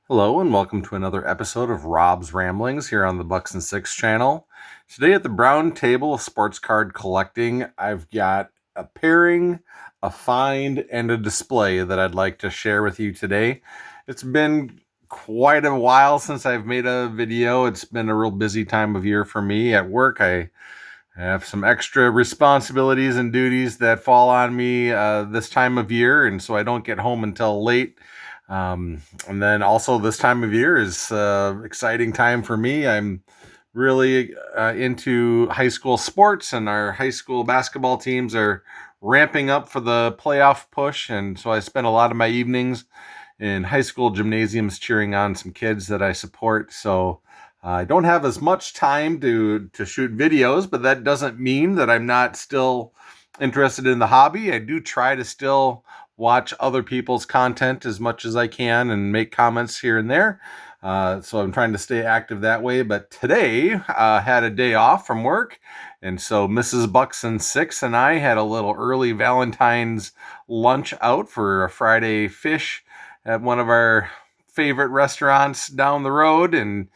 Hello and welcome to another episode of Rob's Ramblings here on the Bucks and Six channel. Today at the Brown Table of Sports Card Collecting, I've got a pairing, a find, and a display that I'd like to share with you today. It's been quite a while since I've made a video. It's been a real busy time of year for me at work. I have some extra responsibilities and duties that fall on me this time of year, and so I don't get home until late. And then also this time of year is exciting time for me. I'm really into high school sports, and our high school basketball teams are ramping up for the playoff push. And so I spend a lot of my evenings in high school gymnasiums cheering on some kids that I support. So I don't have as much time to shoot videos, but that doesn't mean that I'm not still interested in the hobby. I do try to still watch other people's content as much as I can and make comments here and there. So I'm trying to stay active that way. But today had a day off from work. And so Mrs. Bucks and Six and I had a little early Valentine's lunch out for a Friday fish at one of our favorite restaurants down the road. And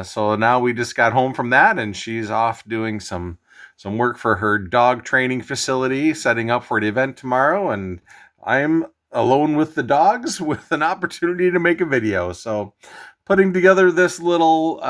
so now we just got home from that, and she's off doing some work for her dog training facility, setting up for the event tomorrow. And I'm alone with the dogs with an opportunity to make a video. So putting together this little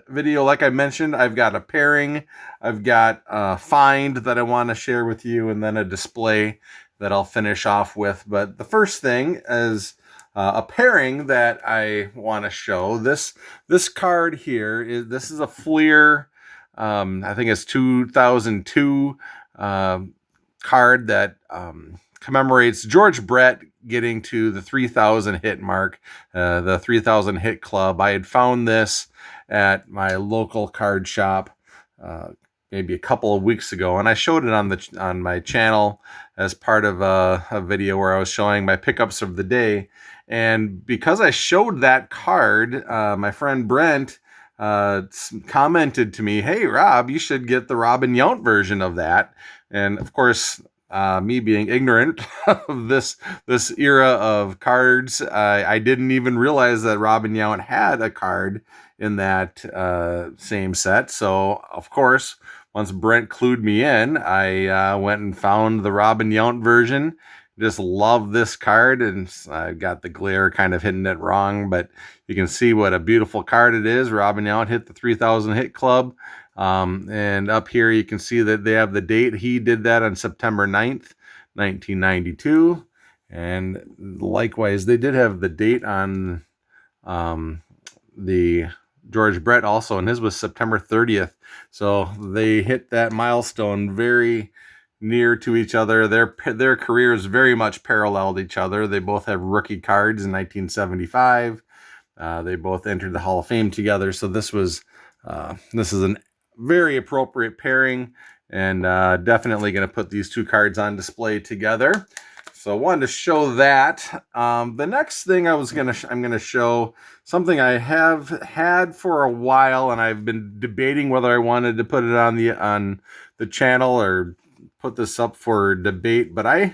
video, like I mentioned, I've got a pairing, I've got a find that I want to share with you, and then a display that I'll finish off with. But the first thing is a pairing that I want to show. This card here is a Fleer. I think it's 2002 card that commemorates George Brett getting to the 3,000 hit mark, the 3,000 hit club. I had found this at my local card shop maybe a couple of weeks ago, and I showed it on my channel as part of a video where I was showing my pickups of the day. And because I showed that card, my friend Brent commented to me, "Hey Rob, you should get the Robin Yount version of that." And of course, me being ignorant of this era of cards, I didn't even realize that Robin Yount had a card in that same set. So of course, once Brent clued me in, I went and found the Robin Yount version. Just love this card, and I got the glare kind of hitting it wrong, but you can see what a beautiful card it is. Robin Yount hit the 3,000 hit club. And up here you can see that they have the date. He did that on September 9th, 1992. And likewise, they did have the date on the George Brett also, and his was September 30th. So they hit that milestone very near to each other. Their careers very much paralleled each other. They both have rookie cards in 1975. They both entered the Hall of Fame together. So this is an very appropriate pairing, and definitely going to put these two cards on display together. So I wanted to show that. The next thing I'm going to show something I have had for a while, and I've been debating whether I wanted to put it on the channel or put this up for debate. But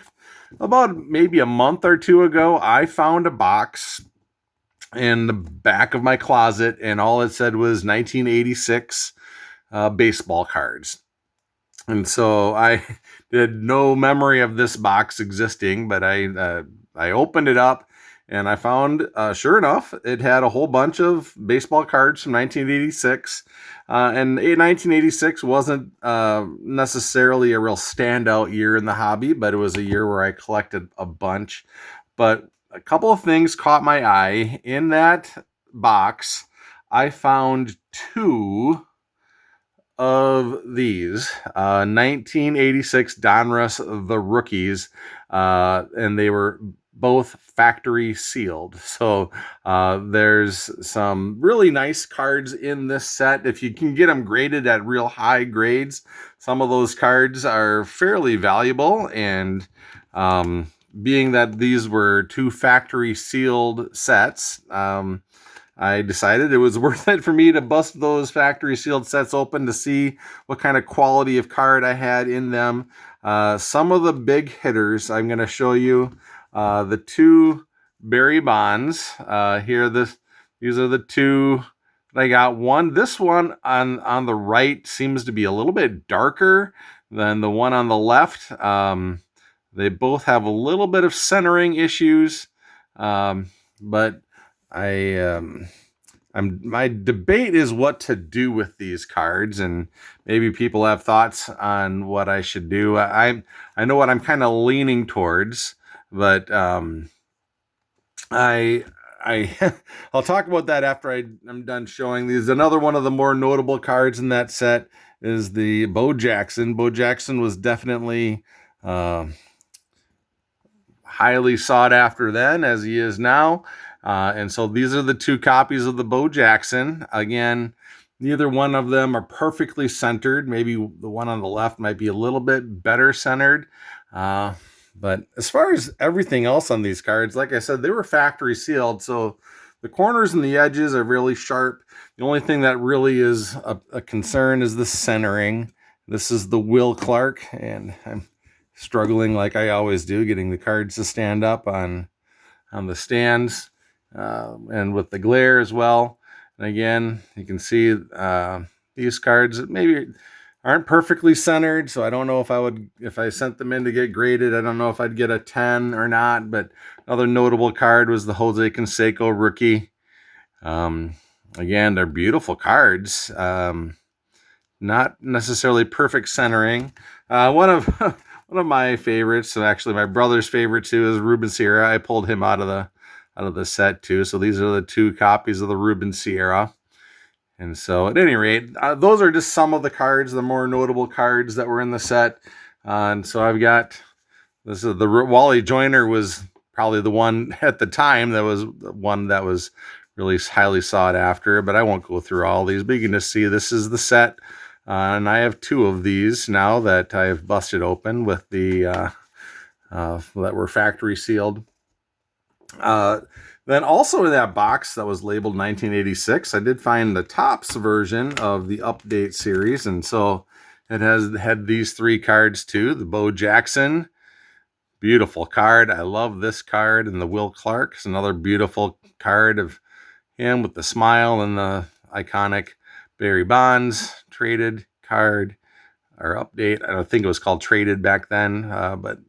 about maybe a month or two ago, I found a box in the back of my closet, and all it said was 1986 baseball cards. And so I had no memory of this box existing, but I opened it up, and I found, sure enough, it had a whole bunch of baseball cards from 1986. And 1986 wasn't necessarily a real standout year in the hobby, but it was a year where I collected a bunch. But a couple of things caught my eye. In that box, I found two of these 1986 Donruss The Rookies, and they were both factory sealed. So there's some really nice cards in this set. If you can get them graded at real high grades, some of those cards are fairly valuable. And being that these were two factory sealed sets, I decided it was worth it for me to bust those factory sealed sets open to see what kind of quality of card I had in them. Some of the big hitters, I'm going to show you the two Barry Bonds. These are the two that I got. This one on the right seems to be a little bit darker than the one on the left. They both have a little bit of centering issues, but my debate is what to do with these cards, and maybe people have thoughts on what I should do. I know what I'm kind of leaning towards, but I I'll talk about that after I'm done showing these. Another one of the more notable cards in that set is the Bo Jackson. Bo Jackson was definitely highly sought after then, as he is now. And so these are the two copies of the Bo Jackson. Again, neither one of them are perfectly centered. Maybe the one on the left might be a little bit better centered. But as far as everything else on these cards, like I said, they were factory sealed. So the corners and the edges are really sharp. The only thing that really is a concern is the centering. This is the Will Clark, and I'm struggling like I always do, getting the cards to stand up on the stands and with the glare as well. And again, you can see these cards maybe aren't perfectly centered, so I don't know if I sent them in to get graded, I don't know if I'd get a 10 or not. But another notable card was the Jose Canseco rookie. Again, they're beautiful cards. Not necessarily perfect centering. One of my favorites, and actually my brother's favorite too, is Ruben Sierra. I pulled him out of the set too. So these are the two copies of the Ruben Sierra. And so at any rate, those are just some of the cards, the more notable cards that were in the set. And so I've got, this is the Wally Joyner was probably the one at the time that was one that was really highly sought after, but I won't go through all these, but you can just see this is the set. And I have two of these now that I've busted open with the that were factory sealed. Then also in that box that was labeled 1986, I did find the Topps version of the Update series. And so it had these three cards too. The Bo Jackson, beautiful card. I love this card. And the Will Clark is another beautiful card of him with the smile, and the iconic Barry Bonds traded card or Update. I don't think it was called traded back then, but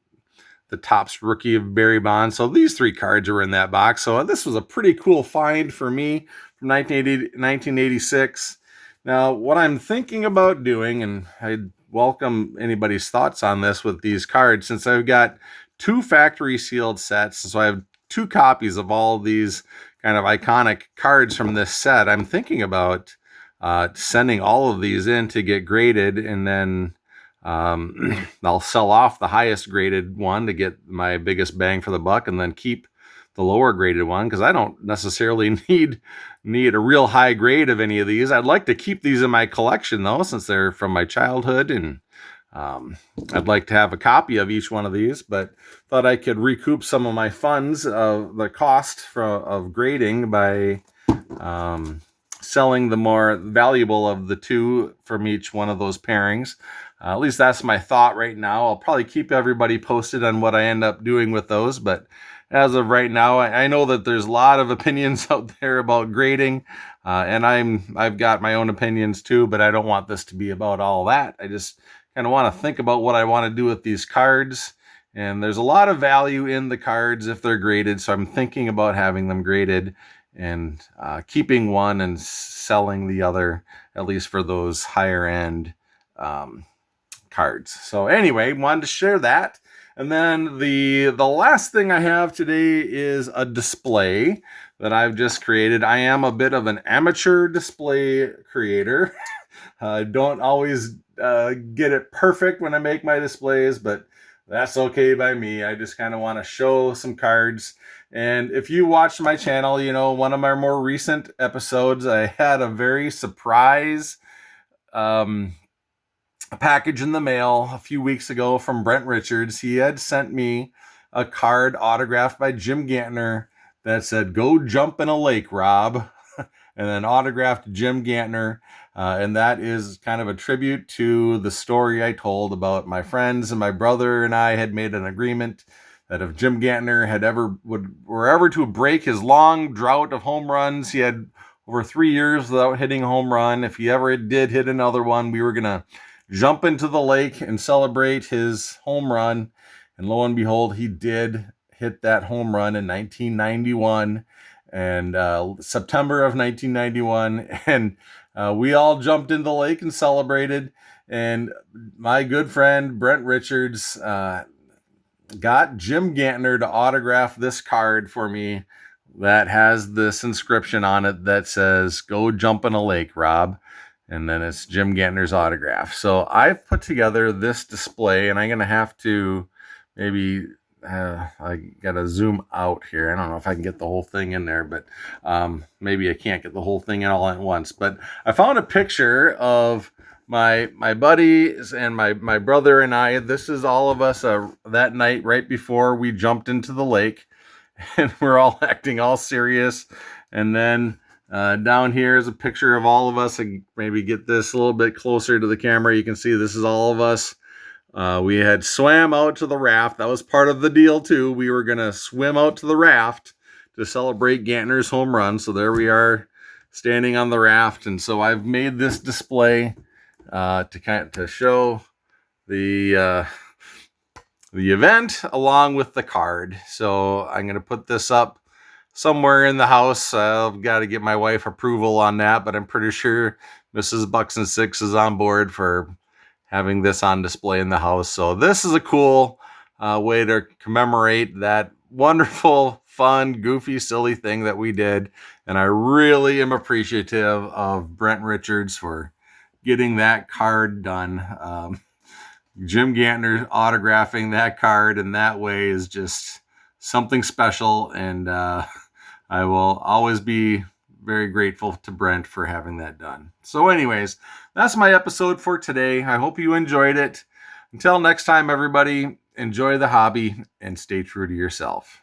the Topps rookie of Barry Bonds. So these three cards were in that box. So this was a pretty cool find for me from 1986. Now, what I'm thinking about doing, and I welcome anybody's thoughts on this with these cards, since I've got two factory sealed sets, so I have two copies of all these kind of iconic cards from this set. I'm thinking about sending all of these in to get graded, and then I'll sell off the highest graded one to get my biggest bang for the buck, and then keep the lower graded one, because I don't necessarily need a real high grade of any of these. I'd like to keep these in my collection though, since they're from my childhood, and I'd like to have a copy of each one of these, but thought I could recoup some of my funds of the cost of grading by selling the more valuable of the two from each one of those pairings. At least that's my thought right now. I'll probably keep everybody posted on what I end up doing with those, but as of right now, I know that there's a lot of opinions out there about grading, and I've got my own opinions too, but I don't want this to be about all that. I just kind of want to think about what I want to do with these cards, and there's a lot of value in the cards if they're graded, so I'm thinking about having them graded and keeping one and selling the other, at least for those higher end cards. So anyway, wanted to share that. And then the last thing I have today is a display that I've just created. I am a bit of an amateur display creator. I don't always get it perfect when I make my displays, but that's okay by me. I just kind of want to show some cards. And if you watch my channel, you know, one of my more recent episodes, I had a very surprise package in the mail a few weeks ago from Brent Richards. He had sent me a card autographed by Jim Gantner that said, "Go jump in a lake, Rob," and then autographed Jim Gantner. And that is kind of a tribute to the story I told about my friends, and my brother and I had made an agreement that if Jim Gantner were ever to break his long drought of home runs, he had over 3 years without hitting a home run. If he ever did hit another one, we were going to jump into the lake and celebrate his home run. And lo and behold, he did hit that home run in 1991 and September of 1991. And we all jumped into the lake and celebrated. And my good friend Brent Richards got Jim Gantner to autograph this card for me that has this inscription on it that says, "Go jump in a lake, Rob." And then it's Jim Gantner's autograph. So I've put together this display, and I'm going to have to maybe, I got to zoom out here. I don't know if I can get the whole thing in there, but maybe I can't get the whole thing in all at once. But I found a picture of my buddies and my brother and I. This is all of us that night right before we jumped into the lake, and we're all acting all serious. And then down here is a picture of all of us. I maybe get this a little bit closer to the camera. You can see this is all of us. We had swam out to the raft. That was part of the deal too. We were going to swim out to the raft to celebrate Gantner's home run. So there we are standing on the raft. And so I've made this display to show the event along with the card. So I'm going to put this up somewhere in the house. I've got to get my wife approval on that, but I'm pretty sure Mrs. Bucks and Six is on board for having this on display in the house. So this is a cool way to commemorate that wonderful, fun, goofy, silly thing that we did. And I really am appreciative of Brent Richards for getting that card done. Jim Gantner autographing that card in that way is just something special, and I will always be very grateful to Brent for having that done. So anyways, that's my episode for today. I hope you enjoyed it. Until next time, everybody, enjoy the hobby and stay true to yourself.